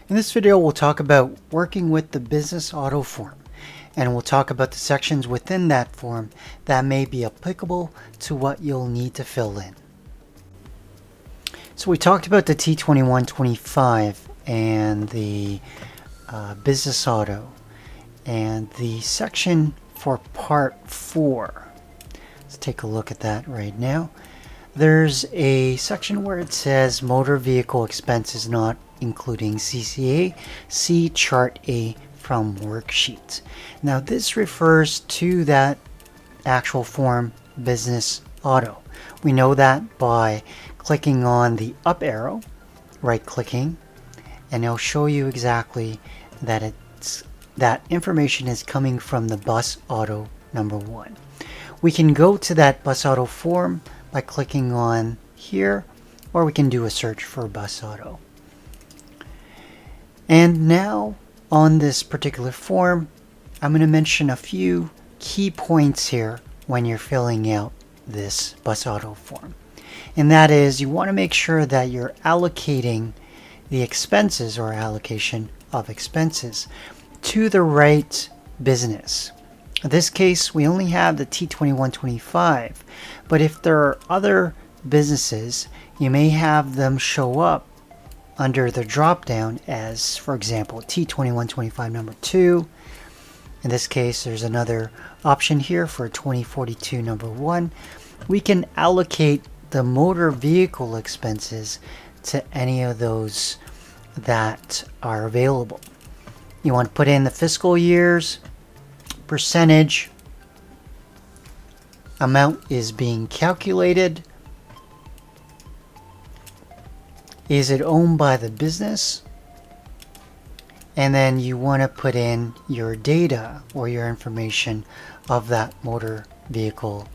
In this video, we'll talk about working with the business auto form, and we'll talk about the sections within that form that may be applicable to what you'll need to fill in. So we talked about the T2125 and the business auto and the section for part 4. Let's take a look at that right now. There's a section where it says motor vehicle expenses not including CCA. See chart A from worksheet. Now this refers to that actual form, business auto. We know that by clicking on the up arrow, right clicking, and it'll show you exactly that that information is coming from the bus auto number 1. We can go to that bus auto form by clicking on here, or we can do a search for bus auto. And now on this particular form, I'm going to mention a few key points here when you're filling out this bus auto form. And that is, you want to make sure that you're allocating the expenses or allocation of expenses to the right business. In this case, we only have the T2125, but if there are other businesses, you may have them show up under the drop down as, for example, T2125 number 2. In this case, there's another option here for 2042 number 1. We can allocate the motor vehicle expenses to any of those that are available. You want to put in the fiscal years, percentage, amount is being calculated, is it owned by the business, and then you want to put in your data or your information of that motor vehicle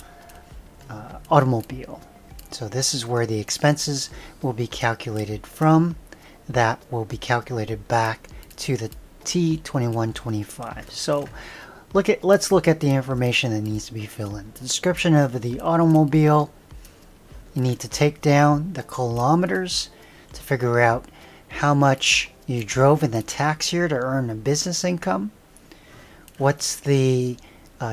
automobile. So this is where the expenses will be calculated from. That will be calculated back to the T2125. So let's look at the information that needs to be filled in. The description of the automobile. You need to take down the kilometers to figure out how much you drove in the tax year to earn a business income. What's the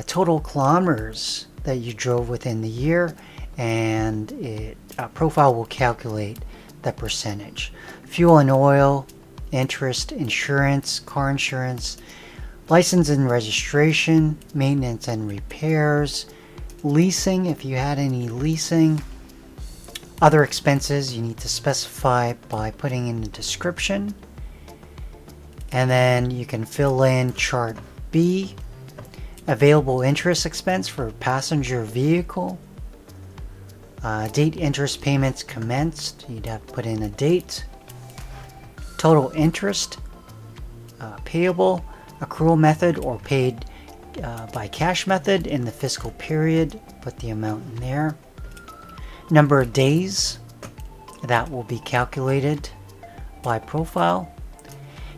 total kilometers that you drove within the year, and ProFile will calculate that percentage. Fuel and oil, interest, insurance, car insurance, license and registration, maintenance and repairs, leasing if you had any leasing, other expenses you need to specify by putting in the description, and then you can fill in chart B, available interest expense for passenger vehicle, date interest payments commenced, you'd have to put in a date, total interest payable, accrual method or paid by cash method in the fiscal period, put the amount in there, number of days that will be calculated by ProFile,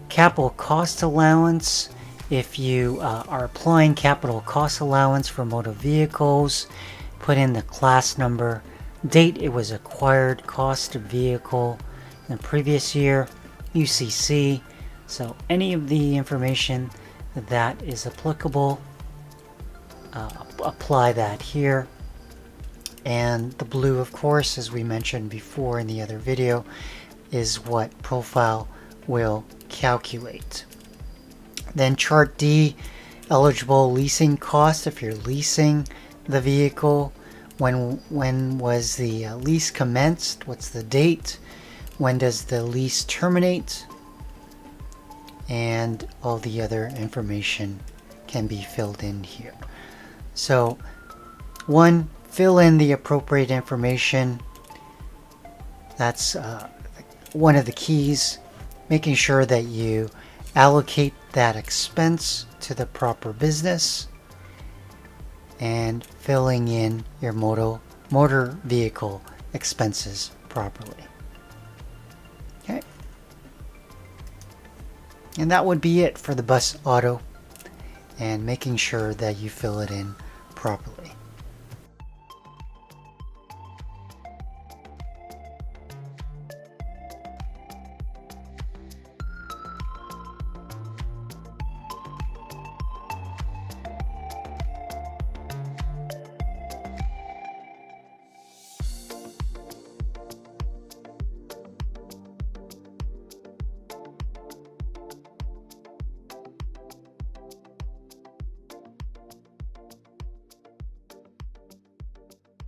capital cost allowance. If you are applying capital cost allowance for motor vehicles, put in the class number, date it was acquired, cost of vehicle in the previous year, UCC. So any of the information that is applicable, apply that here. And the blue, of course, as we mentioned before in the other video, is what ProFile will calculate. Then chart D, eligible leasing cost if you're leasing the vehicle. When was the lease commenced? What's the date? When does the lease terminate? And all the other information can be filled in here. So 1, fill in the appropriate information. That's one of the keys, making sure that you allocate that expense to the proper business and filling in your motor vehicle expenses properly. Okay. And that would be it for the bus auto, and making sure that you fill it in properly.